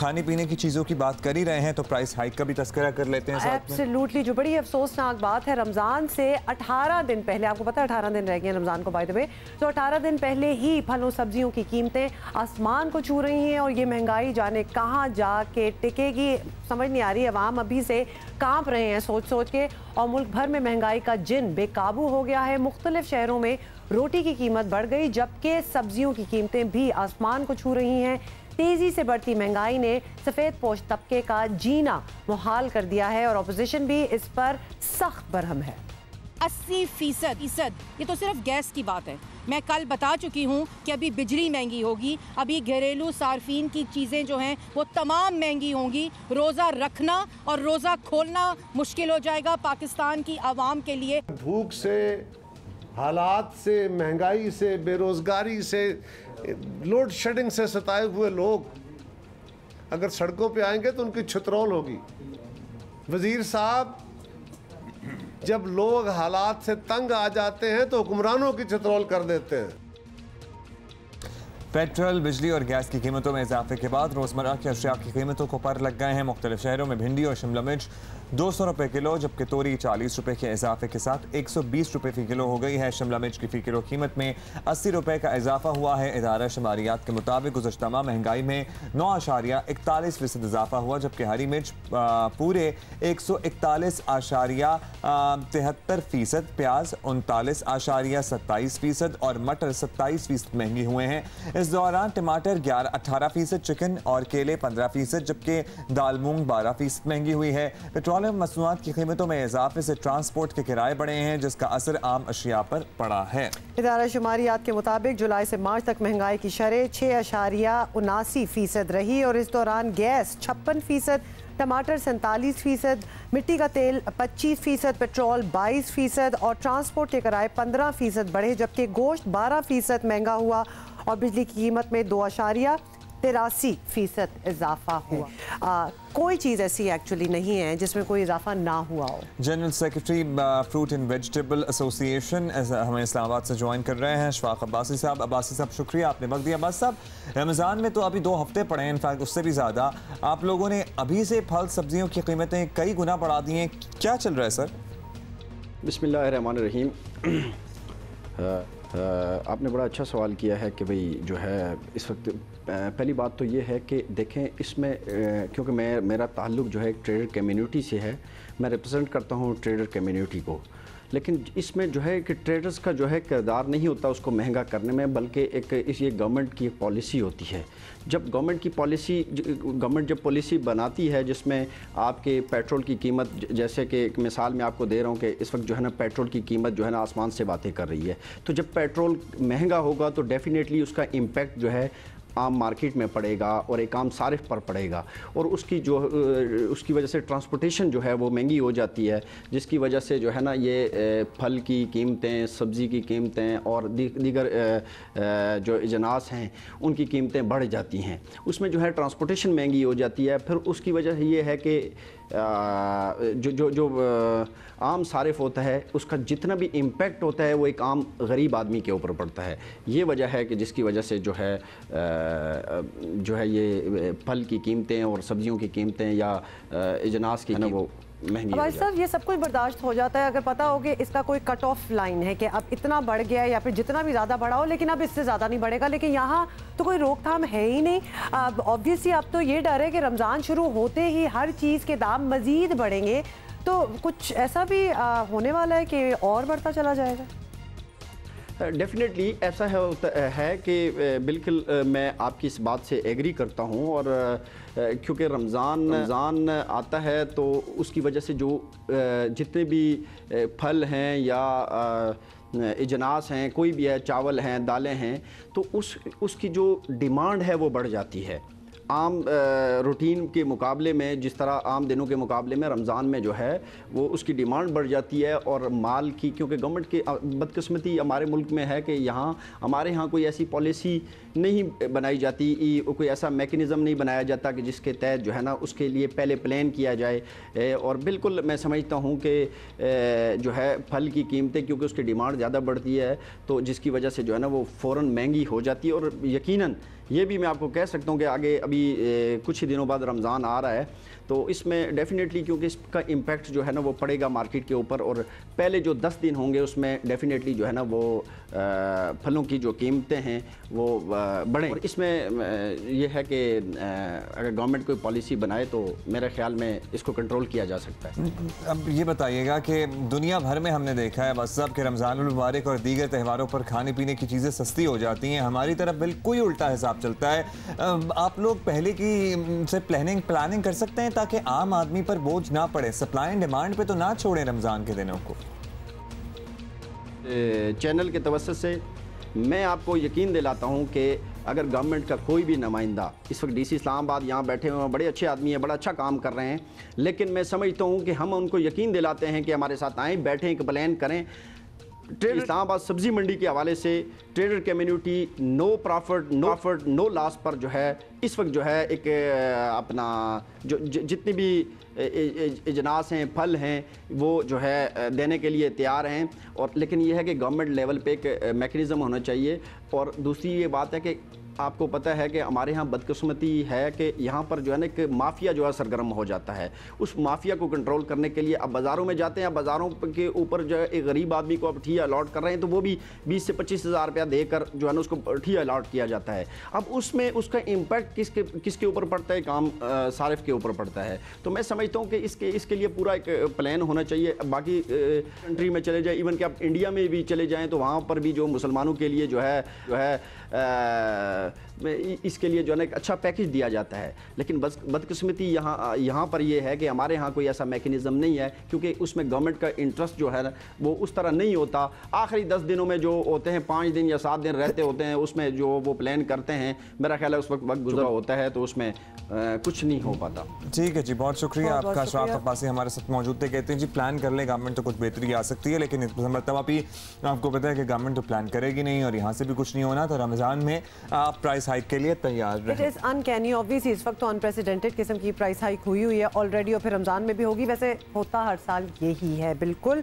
खाने पीने की चीज़ों की बात कर ही रहे हैं तो प्राइस हाइक का भी तस्करा कर लेते हैं साथ में। एब्सोल्युटली, जो बड़ी अफसोसनाक बात है, रमज़ान से 18 दिन पहले, आपको पता है 18 दिन रह गए हैं रमज़ान को बाय द वे, तो 18 दिन पहले ही फलों सब्जियों की कीमतें आसमान को छू रही हैं और ये महंगाई जाने कहाँ जाके टिकेगी समझ नहीं आ रही। अवाम अभी से कांप रहे हैं सोच सोच के, और मुल्क भर में महंगाई का जिन बेकाबू हो गया है। मुख्तलिफ शहरों में रोटी की कीमत बढ़ गई, जबकि सब्जियों की कीमतें भी आसमान को छू रही हैं। तेजी से बढ़ती महंगाई ने सफ़ेद पोश तबके का जीना मुहाल कर दिया है और अपोजिशन भी इस पर सख्त बरहम है। 80% ये तो सिर्फ गैस की बात है। मैं कल बता चुकी हूँ कि अभी बिजली महंगी होगी, अभी घरेलू सार्फिन की चीज़ें जो हैं वो तमाम महंगी होंगी। रोज़ा रखना और रोज़ा खोलना मुश्किल हो जाएगा पाकिस्तान की आवाम के लिए। भूख से, हालात से, महंगाई से, बेरोज़गारी से, लोड शेडिंग से सताए हुए लोग अगर सड़कों पे आएंगे तो उनकी छुतरौल होगी। वज़ीर साहब, जब लोग हालात से तंग आ जाते हैं तो हुक्मरानों की छुतरौल कर देते हैं। पेट्रोल, बिजली और गैस की कीमतों में इजाफे के बाद रोज़मर्रा की अशिया की कीमतों को पर लग गए हैं। मुख्तलिफ शहरों में भिंडी और शिमला मिर्च 200 रुपये किलो, जबकि तोरी 40 रुपये के इजाफे के साथ 120 रुपये फ़ी किलो हो गई है। शिमला मिर्च की फ़ी किलो कीमत में 80 रुपये का इजाफा हुआ है। इदारा शुमारियात के मुताबिक गुज़श्ता माह महंगाई में 9.41% इजाफा हुआ, जबकि हरी मिर्च पूरे 141.73%, प्याज 39.27% और मटर 27% महंगी हुए हैं। इस दौरान टमाटर 18%, चिकन और केले 15%, जबकि दाल मूंग 12% महंगी हुई है। पेट्रोलियम मसनूआत की कीमतों में इजाफे से ट्रांसपोर्ट के किराए बढ़े हैं, जिसका असर आम अशिया पर पड़ा है। इदारा शुमारियात के मुताबिक जुलाई से मार्च तक महंगाई की शरह 6.79% रही और इस दौरान गैस 56%, टमाटर 47%, मिट्टी का तेल 25%, पेट्रोल 22% और ट्रांसपोर्ट के किराए 15% बढ़े, जबकि गोश्त 12% महंगा हुआ और बिजली की कीमत में 2.83% इजाफा हुआ। कोई चीज़ ऐसी एक्चुअली नहीं है जिसमें कोई इजाफा ना हुआ हो। General secretary fruit and vegetable association हमें इस्लामाबाद से ज्वाइन कर रहे हैं अशफाक अब्बासी साहब। अब्बासी साहब, शुक्रिया आपने वक्त दिया। अब्बासी साहब, रमज़ान में तो अभी 2 हफ्ते पड़े हैं, इनफैक्ट उससे भी ज़्यादा। आप लोगों ने अभी से फल सब्जियों की कीमतें कई गुना बढ़ा दी हैं, क्या चल रहा है सर? बिस्मिल्लाहिर्रहमानिर्रहीम। आपने बड़ा अच्छा सवाल किया है कि भाई जो है इस वक्त पहली बात तो ये है कि देखें इसमें क्योंकि मेरा ताल्लुक़ जो है एक ट्रेडर कम्युनिटी से है, मैं रिप्रेजेंट करता हूँ ट्रेडर कम्युनिटी को, लेकिन इसमें जो है कि ट्रेडर्स का जो है किरदार नहीं होता उसको महंगा करने में, बल्कि ये गवर्नमेंट की एक पॉलिसी होती है। जब गवर्नमेंट जब पॉलिसी बनाती है जिसमें आपके पेट्रोल की कीमत, जैसे कि एक मिसाल मैं आपको दे रहा हूँ कि इस वक्त जो है ना पेट्रोल की कीमत जो है ना आसमान से बातें कर रही है, तो जब पेट्रोल महंगा होगा तो डेफिनेटली उसका इम्पैक्ट जो है आम मार्केट में पड़ेगा और एक आम सारिफ पर पड़ेगा, और उसकी वजह से ट्रांसपोर्टेशन जो है वो महंगी हो जाती है, जिसकी वजह से जो है ना ये फल की कीमतें, सब्ज़ी की कीमतें और दीगर जो अजनास हैं उनकी कीमतें बढ़ जाती हैं। उसमें जो है ट्रांसपोर्टेशन महंगी हो जाती है। फिर उसकी वजह ये है कि जो आम सारिफ होता है उसका जितना भी इम्पेक्ट होता है वो एक आम गरीब आदमी के ऊपर पड़ता है। ये वजह है कि जिसकी वजह से जो है ये फल की कीमतें और सब्जियों की कीमतें या अजनास की वो महंगी। भाई साहब, ये सब कुछ बर्दाश्त हो जाता है अगर पता हो कि इसका कोई कट ऑफ लाइन है कि अब इतना बढ़ गया है या फिर जितना भी ज़्यादा बढ़ा हो, लेकिन अब इससे ज़्यादा नहीं बढ़ेगा। लेकिन यहाँ तो कोई रोकथाम है ही नहीं। अब ऑब्वियसली अब तो ये डर है कि रमज़ान शुरू होते ही हर चीज़ के दाम मज़ीद बढ़ेंगे, तो कुछ ऐसा भी होने वाला है कि और बढ़ता चला जाएगा? डेफिनेटली ऐसा है कि बिल्कुल मैं आपकी इस बात से एग्री करता हूँ, और क्योंकि रमज़ान आता है तो उसकी वजह से जो जितने भी फल हैं या अजनास हैं, कोई भी है, चावल हैं, दालें हैं, तो उसकी जो डिमांड है वो बढ़ जाती है। आम रूटीन के मुकाबले में, जिस तरह आम दिनों के मुकाबले में रमज़ान में जो है वो उसकी डिमांड बढ़ जाती है, और माल की, क्योंकि गवर्नमेंट की बदकिस्मती हमारे मुल्क में है कि हमारे यहाँ कोई ऐसी पॉलिसी नहीं बनाई जाती, कोई ऐसा मेकनिज़म नहीं बनाया जाता कि जिसके तहत जो है ना उसके लिए पहले प्लान किया जाए। और बिल्कुल मैं समझता हूँ कि जो है फल की कीमतें, क्योंकि उसकी डिमांड ज़्यादा बढ़ती है, तो जिसकी वजह से जो है ना वो फ़ौरन महंगी हो जाती है, और यकीनन ये भी मैं आपको कह सकता हूँ कि आगे अभी कुछ ही दिनों बाद रमज़ान आ रहा है, तो इसमें डेफिनेटली क्योंकि इसका इम्पैक्ट जो है ना वो पड़ेगा मार्केट के ऊपर, और पहले जो 10 दिन होंगे उसमें डेफिनेटली जो है ना वो फलों की जो कीमतें हैं वो बढ़ें। और इसमें यह है कि अगर गवर्नमेंट कोई पॉलिसी बनाए तो मेरे ख्याल में इसको कंट्रोल किया जा सकता है। अब ये बताइएगा कि दुनिया भर में हमने देखा है बस के रमज़ान मुबारक और दीगर त्योहारों पर खाने पीने की चीज़ें सस्ती हो जाती हैं, हमारी तरफ बिल्कुल ही उल्टा हिसाब चलता है। आप लोग पहले की से प्लानिंग कर सकते हैं ताकि आम आदमी पर बोझ ना पड़े, सप्लाई एंड डिमांड पे तो ना छोड़ें रमज़ान के दिनों को। चैनल के तवज्जुह से मैं आपको यकीन दिलाता हूं कि अगर गवर्नमेंट का कोई भी नुमाइंदा, इस वक्त डीसी इस्लामाबाद यहाँ बैठे हुए हैं, बड़े अच्छे आदमी हैं, बड़ा अच्छा काम कर रहे हैं, लेकिन मैं समझता हूँ कि हम उनको यकीन दिलाते हैं कि हमारे साथ आएँ, बैठें, एक प्लान करें। ट्रेडर इस्लामाबाद सब्जी मंडी के हवाले से trader community no profit no loss पर जो है इस वक्त जो है एक अपना जो जितनी भी इजनास हैं, फल हैं, वो जो है देने के लिए तैयार हैं। और लेकिन ये है कि गवर्नमेंट लेवल पे एक मैकेनिज़्म होना चाहिए। और दूसरी ये बात है कि आपको पता है कि हमारे यहाँ बदकिस्मती है कि यहाँ पर जो है ना एक माफिया जो है सरगर्म हो जाता है। उस माफिया को कंट्रोल करने के लिए अब बाज़ारों में जाते हैं, अब बाज़ारों के ऊपर जो है एक गरीब आदमी को अब ठिया अलॉट कर रहे हैं, तो वो भी 20 से 25 हज़ार रुपया देकर जो है ना उसको ठिया अलॉट किया जाता है। अब उसमें उसका इम्पैक्ट किसके ऊपर पड़ता है? काम सारिफ के ऊपर पड़ता है। तो मैं समझता हूँ कि इसके लिए पूरा एक प्लान होना चाहिए। बाकी कंट्री में चले जाए, इवन कि आप इंडिया में भी चले जाएँ तो वहाँ पर भी जो मुसलमानों के लिए जो है इसके लिए जो है ना एक अच्छा पैकेज दिया जाता है। लेकिन बस बदकिस्मती यहाँ पर ये है कि हमारे यहाँ कोई ऐसा मैकेनिज़्म नहीं है, क्योंकि उसमें गवर्नमेंट का इंटरेस्ट जो है ना वो उस तरह नहीं होता। आखिरी 10 दिनों में जो होते हैं, 5 दिन या 7 दिन रहते होते हैं, उसमें जो वो प्लान करते हैं, मेरा ख्याल है उस वक्त गुजरा होता है, तो उसमें कुछ नहीं हो पाता। ठीक है जी, बहुत शुक्रिया आपका। अशराफ अब्बासी हमारे साथ मौजूद थे। कहते हैं जी प्लान कर ले गवर्नमेंट तो कुछ बेहतरी आ सकती है, लेकिन इस मतलब आपको पता है कि गवर्नमेंट तो प्लान करेगी नहीं और यहाँ से भी कुछ नहीं होना। तो रमज़ान में आप प्राइस हाइक के लिए तैयार रहें। इट इज़ अनकैनी ऑब्वियसली, इस वक्त तो अनप्रेसिडेंटेड किस्म की प्राइस हाइक हुई है ऑलरेडी और फिर रमज़ान में भी होगी। वैसे होता हर साल यही है बिल्कुल।